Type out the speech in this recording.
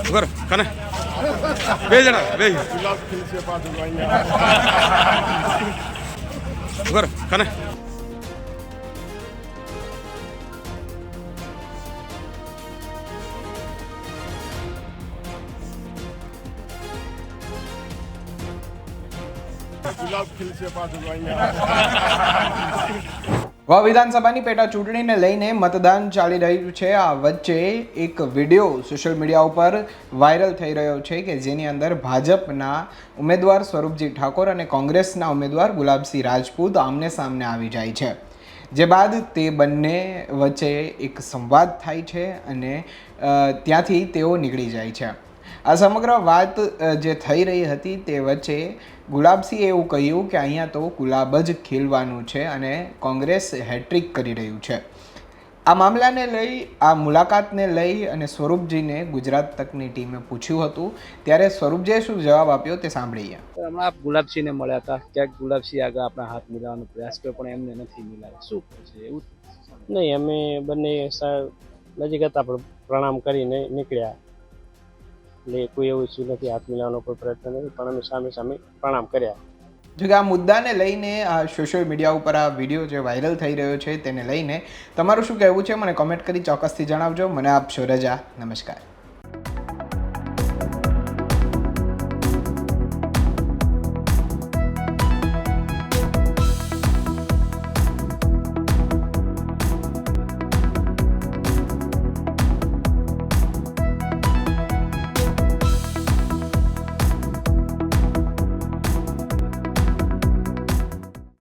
Agora, kana. Veja na, veja. Agora, kana. વિધાનસભાની પેટા ચૂંટણીને લઈને મતદાન ચાલી રહ્યું છે. આ વચ્ચે એક વિડીયો સોશિયલ મીડિયા ઉપર વાયરલ થઈ રહ્યો છે કે જેની અંદર ભાજપના ઉમેદવાર સ્વરૂપજી ઠાકોર અને કોંગ્રેસના ઉમેદવાર ગુલાબસિંહ રાજપૂત આમને સામને આવી જાય છે. જે બાદ તે બંને વચ્ચે એક સંવાદ થાય છે અને ત્યાંથી તેઓ નીકળી જાય છે. આ સમગ્ર વાત જે થઈ રહી હતી તે વચ્ચે ગુલાબસિંહે એવું કહ્યું કે અહીંયા તો ગુલાબ જ ખીલવાનું છે અને કોંગ્રેસ હેટ્રિક કરી રહ્યું છે. આ મામલાને લઈ, આ મુલાકાતને લઈ અને સ્વરૂપજીને ગુજરાત તકની ટીમે પૂછ્યું હતું, ત્યારે સ્વરૂપજીએ શું જવાબ આપ્યો તે સાંભળીએ. હમણાં ગુલાબસિંહને મળ્યા હતા, ક્યાંક ગુલાબસિંહ આગળ આપણા હાથ મિલાવવાનો પ્રયાસ કર્યો પણ એમને નથી મિલાવ્યો. શું છે એવું? નહીં, અમે બંને નજીક હતા પણ પ્રણામ કરીને નીકળ્યા. એટલે કોઈ એવું ઇસ્યુ નથી, હાથ મિલાવવાનો કોઈ પ્રયત્ન નથી, પણ અમે સામે સામે પ્રણામ કર્યા. જો કે આ મુદ્દાને લઈને આ સોશિયલ મીડિયા ઉપર આ વિડીયો જે વાયરલ થઈ રહ્યો છે તેને લઈને તમારું શું કહેવું છે મને કોમેન્ટ કરી ચોક્કસથી જણાવજો. મને આપશો રજા. નમસ્કાર.